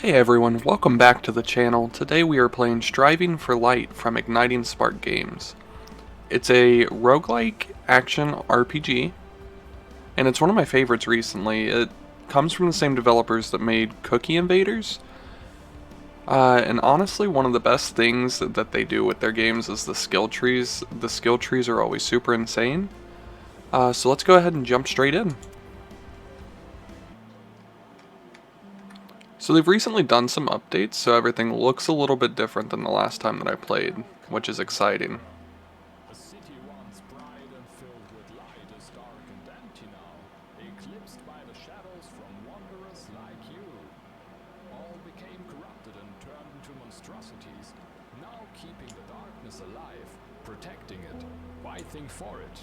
Hey everyone, welcome back to the channel. Today we are playing Striving for Light from Igniting Spark Games. It's a roguelike action RPG, and it's one of my favorites recently. It comes from the same developers that made Cookie Invaders, and honestly one of the best things that they do with their games is the skill trees. The skill trees are always super insane. So let's go ahead and jump straight in. So they've recently done some updates, so everything looks a little bit different than the last time that I played, which is exciting. A city once bright and filled with light is dark and empty now, eclipsed by the shadows from wanderers like you. All became corrupted and turned into monstrosities, now keeping the darkness alive, protecting it, fighting for it.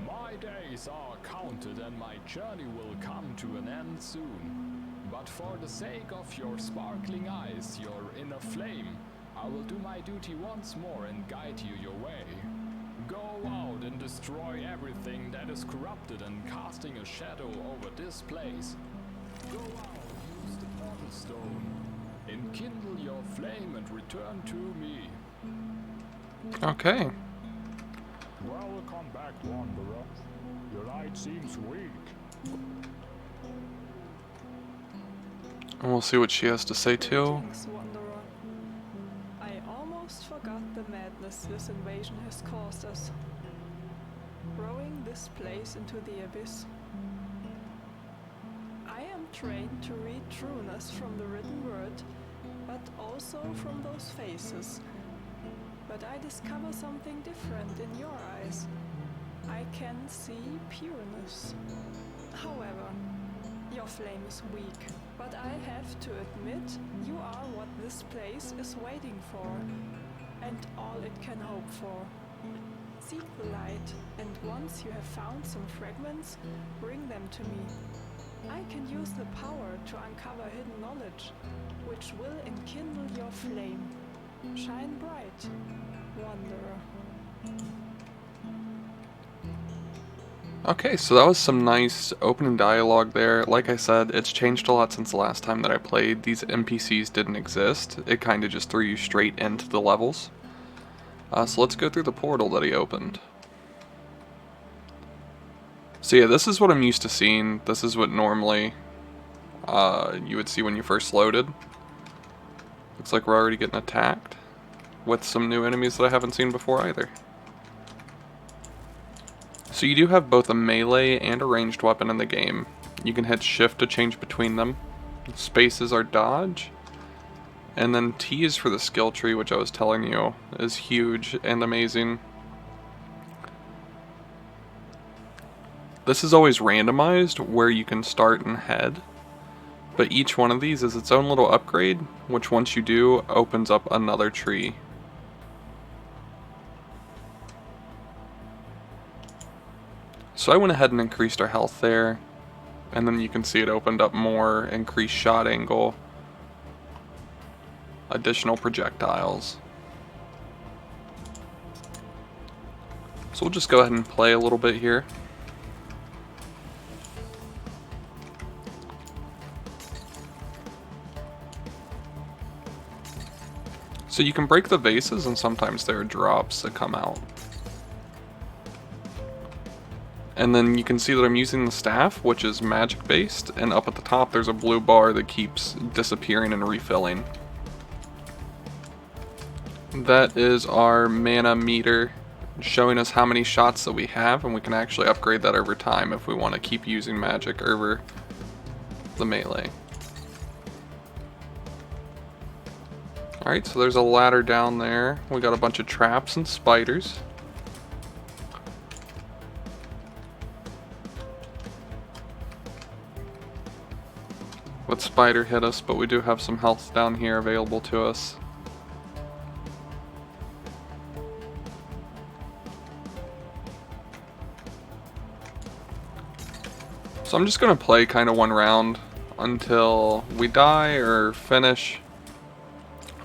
My days are counted and my journey will come to an end soon. But for the sake of your sparkling eyes, your inner flame, I will do my duty once more and guide you your way. Go out and destroy everything that is corrupted and casting a shadow over this place. Go out, use the portal stone, enkindle your flame and return to me. Okay. Welcome back, wanderer. Your light seems weak. And we'll see what she has to say too. Greetings, wanderer. I almost forgot the madness this invasion has caused us, throwing this place into the abyss. I am trained to read trueness from the written word, but also from those faces. But I discover something different in your eyes. I can see pureness. However, your flame is weak, but I have to admit you are what this place is waiting for, and all it can hope for. Seek the light, and once you have found some fragments, bring them to me. I can use the power to uncover hidden knowledge, which will enkindle your flame. Shine bright, wanderer. Okay, so that was some nice opening dialogue there. Like I said, it's changed a lot since the last time that I played. These NPCs didn't exist. It kind of just threw you straight into the levels. So let's go through the portal that he opened. So yeah, this is what I'm used to seeing. This is what normally you would see when you first loaded. Looks like we're already getting attacked with some new enemies that I haven't seen before either. So you do have both a melee and a ranged weapon in the game. You can hit shift to change between them. Spaces are dodge. And then T is for the skill tree, which I was telling you is huge and amazing. This is always randomized where you can start and head. But each one of these is its own little upgrade, which once you do, opens up another tree. So I went ahead and increased our health there, and then you can see it opened up more, increased shot angle, additional projectiles. So we'll just go ahead and play a little bit here. So you can break the vases, and sometimes there are drops that come out. And then you can see that I'm using the staff, which is magic based, and up at the top there's a blue bar that keeps disappearing and refilling. That is our mana meter, showing us how many shots that we have, and we can actually upgrade that over time if we want to keep using magic over the melee. Alright, so there's a ladder down there. We got a bunch of traps and spiders. What spider hit us, but we do have some health down here available to us. So I'm just going to play kind of one round until we die or finish.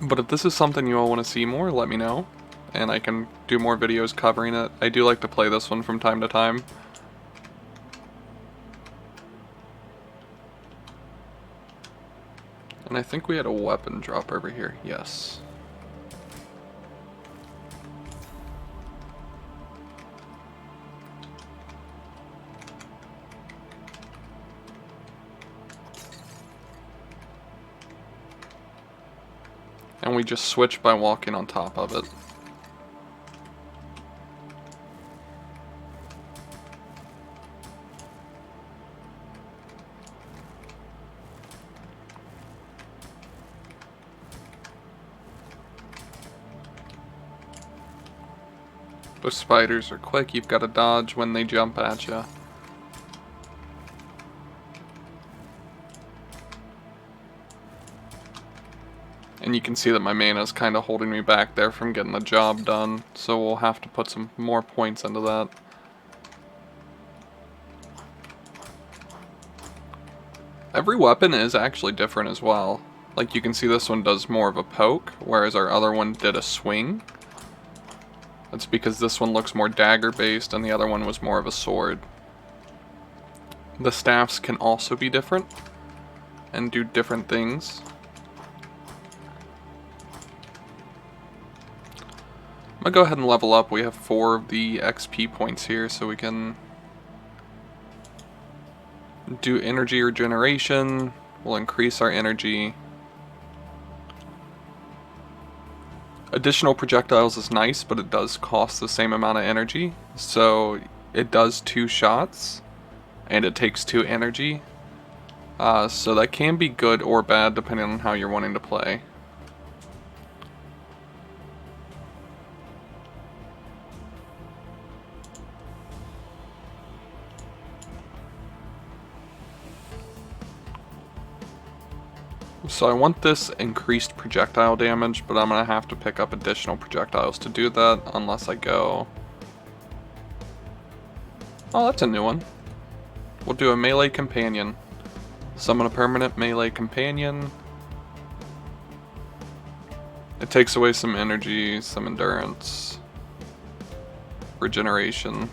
But if this is something you all want to see more, let me know, and I can do more videos covering it. I do like to play this one from time to time. And I think we had a weapon drop over here. Yes. And we just switch by walking on top of it. Those spiders are quick, you've got to dodge when they jump at you. And you can see that my mana is kind of holding me back there from getting the job done, so we'll have to put some more points into that. Every weapon is actually different as well. Like you can see this one does more of a poke, whereas our other one did a swing. That's because this one looks more dagger based and the other one was more of a sword. The staffs can also be different and do different things. I'm gonna go ahead and level up. We have 4 of the XP points here, so we can do energy regeneration. We'll increase our energy. Additional projectiles is nice, but it does cost the same amount of energy. So it does 2 shots, and it takes 2 energy. So that can be good or bad depending on how you're wanting to play. So I want this increased projectile damage, but I'm going to have to pick up additional projectiles to do that unless I go... Oh, that's a new one. We'll do a melee companion. Summon a permanent melee companion. It takes away some energy, some endurance, regeneration.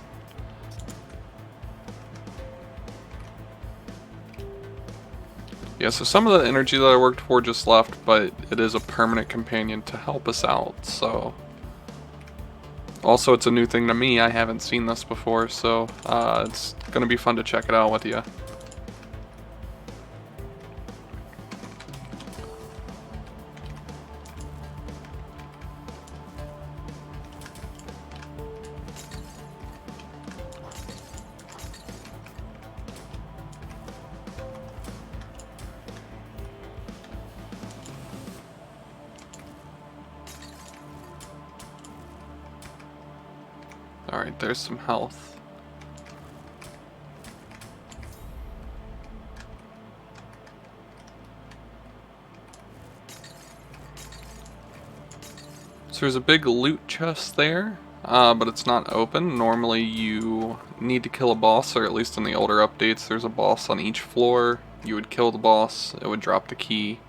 Yeah, so some of the energy that I worked for just left, but it is a permanent companion to help us out, so... Also, it's a new thing to me. I haven't seen this before, so it's gonna be fun to check it out with you. Alright, there's some health. So there's a big loot chest there, but it's not open. Normally you need to kill a boss, or at least in the older updates, there's a boss on each floor. You would kill the boss, it would drop the key.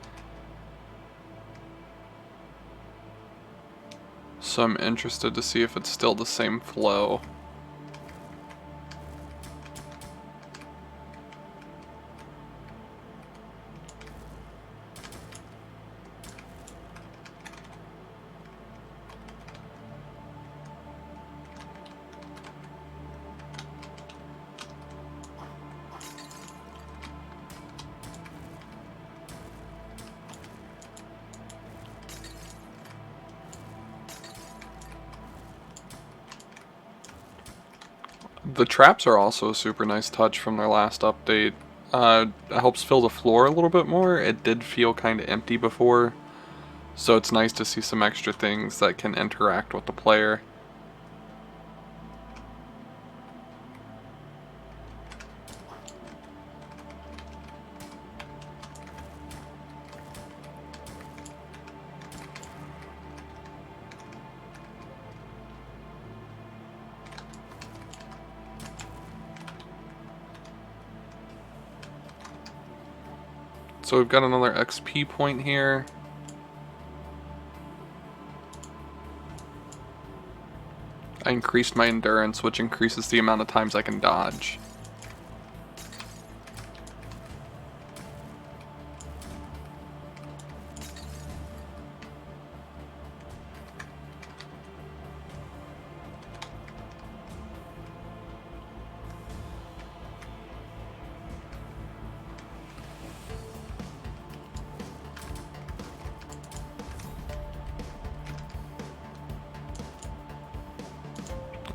So I'm interested to see if it's still the same flow. The traps are also a super nice touch from their last update. It helps fill the floor a little bit more. It did feel kind of empty before, so it's nice to see some extra things that can interact with the player. So we've got another XP point here. I increased my endurance, which increases the amount of times I can dodge.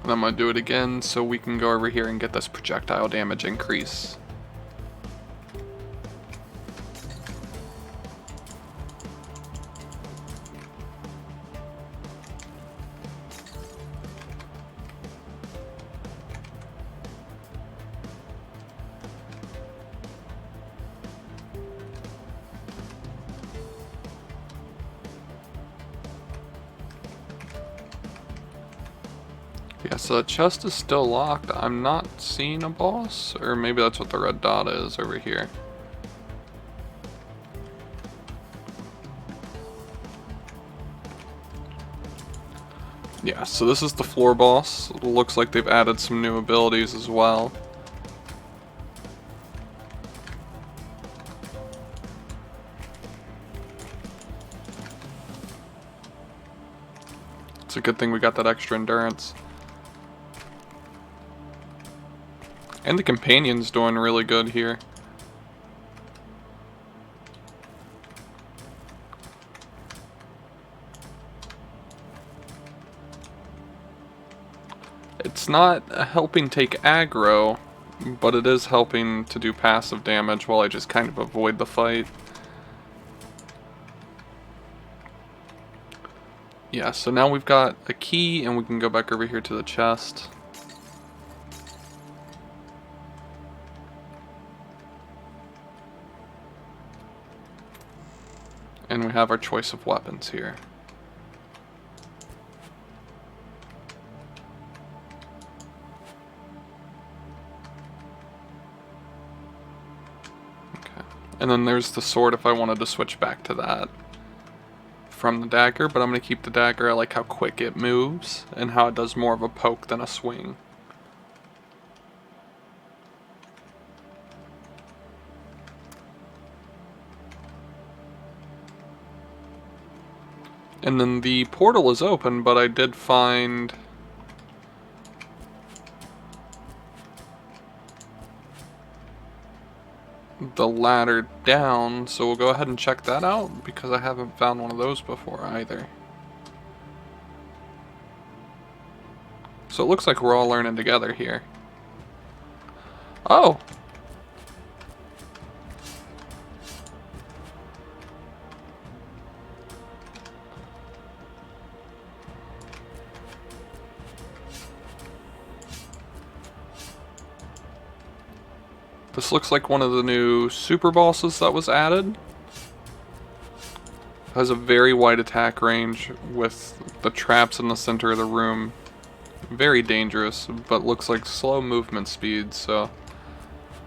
And I'm going to do it again so we can go over here and get this projectile damage increase. Yeah, so the chest is still locked. I'm not seeing a boss, or maybe that's what the red dot is over here. Yeah, so this is the floor boss. It looks like they've added some new abilities as well. It's a good thing we got that extra endurance. And the companion's doing really good here. It's not helping take aggro, but it is helping to do passive damage while I just kind of avoid the fight. Yeah, so now we've got a key and we can go back over here to the chest. And we have our choice of weapons here. Okay. And then there's the sword if I wanted to switch back to that from the dagger, but I'm going to keep the dagger. I like how quick it moves and how it does more of a poke than a swing. And then the portal is open, but I did find the ladder down, so we'll go ahead and check that out because I haven't found one of those before either. So it looks like we're all learning together here. Oh! This looks like one of the new super bosses that was added. Has a very wide attack range with the traps in the center of the room. Very dangerous, but looks like slow movement speed, so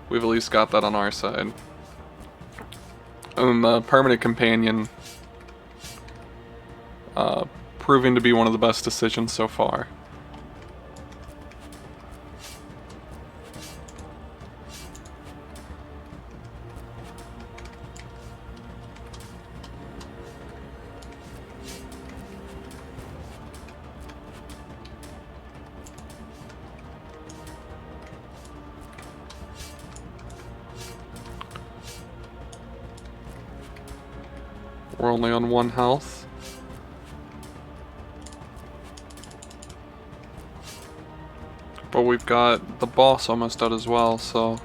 we've at least got that on our side. And the permanent companion proving to be one of the best decisions so far. We're only on 1 health. But we've got the boss almost out as well, so...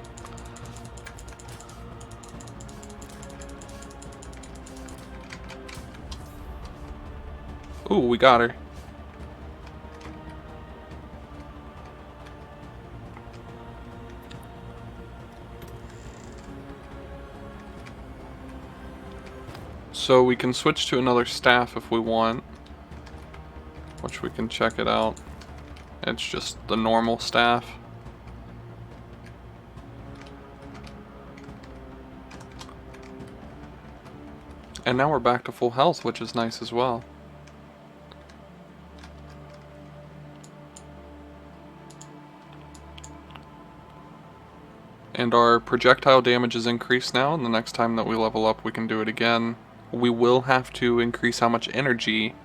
Ooh, we got her. So we can switch to another staff if we want, which we can check it out. It's just the normal staff. And now we're back to full health, which is nice as well. And our projectile damage is increased now, and the next time that we level up we can do it again. We will have to increase how much energy,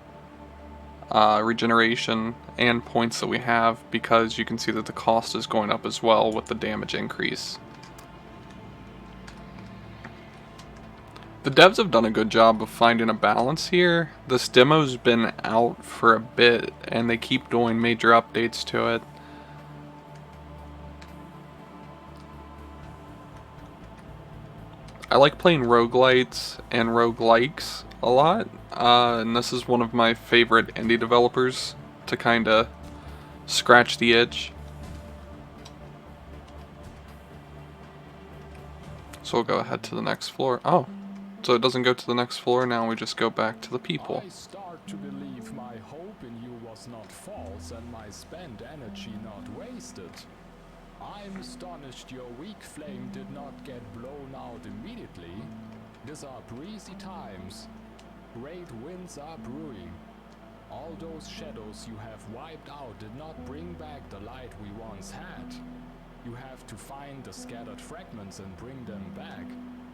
regeneration, and points that we have, because you can see that the cost is going up as well with the damage increase. The devs have done a good job of finding a balance here. This demo's been out for a bit, and they keep doing major updates to it. I like playing roguelites and roguelikes a lot, and this is one of my favorite indie developers to kinda scratch the itch. So we'll go ahead to the next floor. Oh, so it doesn't go to the next floor, now we just go back to the people. I start to believe my hope in you was not false and my spent energy not wasted. I'm astonished your weak flame did not get blown out immediately. These are breezy times. Great winds are brewing. All those shadows you have wiped out did not bring back the light we once had. You have to find the scattered fragments and bring them back.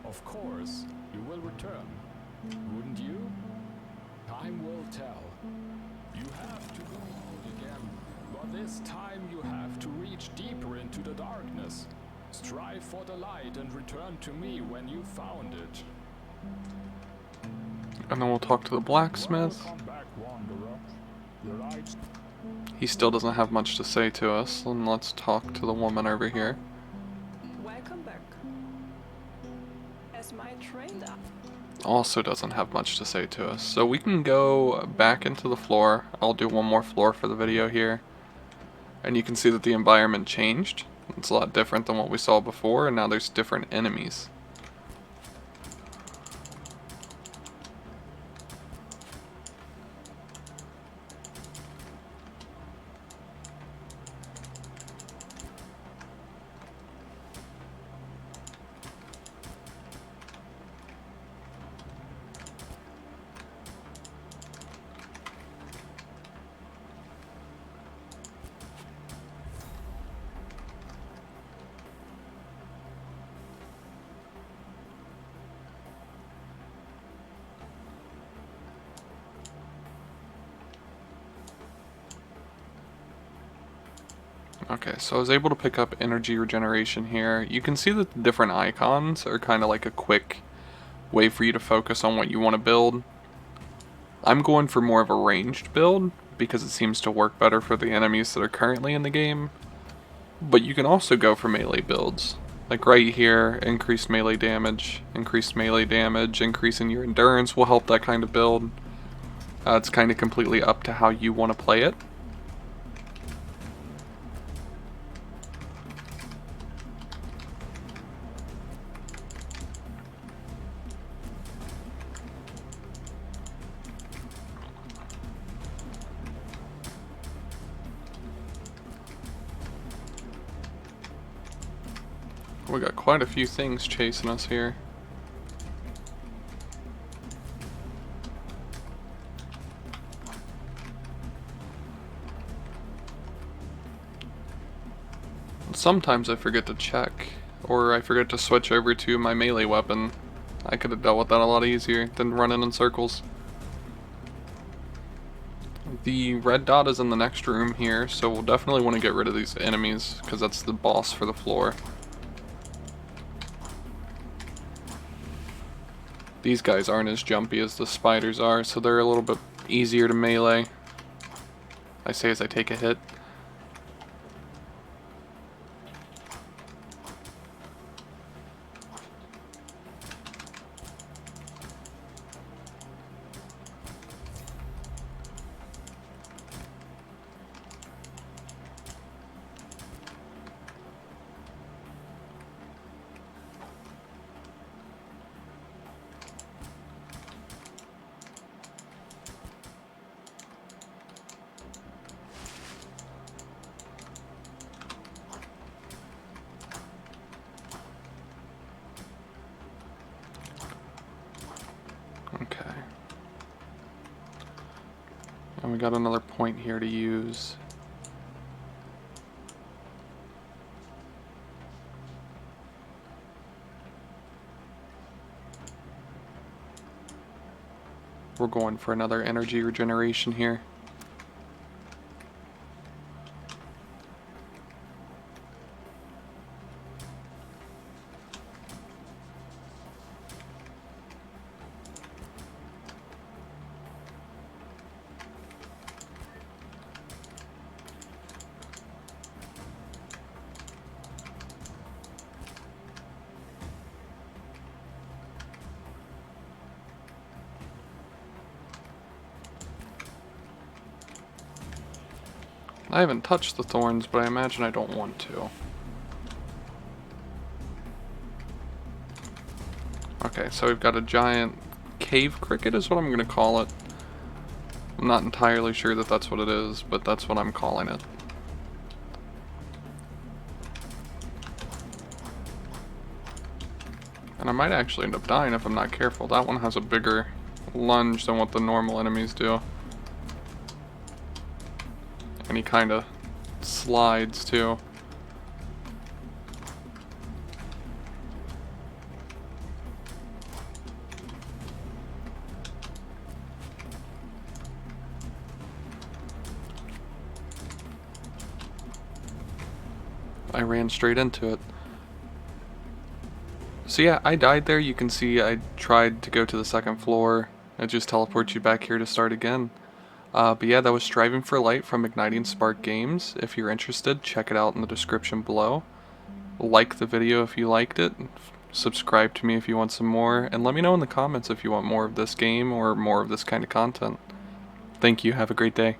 Of course, you will return. Wouldn't you? Time will tell. You have to go out again, but this time you have to reach deeper into the darkness. Strive for the light and return to me when you found it. And then we'll talk to the blacksmith. Welcome back, wanderer. The light. He still doesn't have much to say to us, and let's talk to the woman over here. Welcome back. As my trained eye. Also doesn't have much to say to us. So we can go back into the floor. I'll do one more floor for the video here. And you can see that the environment changed. It's a lot different than what we saw before, and now there's different enemies. Okay, so I was able to pick up energy regeneration here. You can see that the different icons are kind of like a quick way for you to focus on what you want to build. I'm going for more of a ranged build because it seems to work better for the enemies that are currently in the game. But you can also go for melee builds. Like right here, increased melee damage, increasing your endurance will help that kind of build. It's kind of completely up to how you want to play it. We got quite a few things chasing us here. Sometimes I forget to check, or I forget to switch over to my melee weapon. I could have dealt with that a lot easier than running in circles. The red dot is in the next room here, so we'll definitely want to get rid of these enemies, because that's the boss for the floor. These guys aren't as jumpy as the spiders are, so they're a little bit easier to melee. I say as I take a hit. Okay. And we got another point here to use. We're going for another energy regeneration here. I haven't touched the thorns, but I imagine I don't want to. Okay, so we've got a giant cave cricket is what I'm going to call it. I'm not entirely sure that that's what it is, but that's what I'm calling it. And I might actually end up dying if I'm not careful. That one has a bigger lunge than what the normal enemies do. And he kind of slides too. I ran straight into it. So yeah, I died there. You can see I tried to go to the second floor. It just teleports you back here to start again. But yeah, that was Striving for Light from Igniting Spark Games. If you're interested, check it out in the description below. Like the video if you liked it. Subscribe to me if you want some more. And let me know in the comments if you want more of this game or more of this kind of content. Thank you. Have a great day.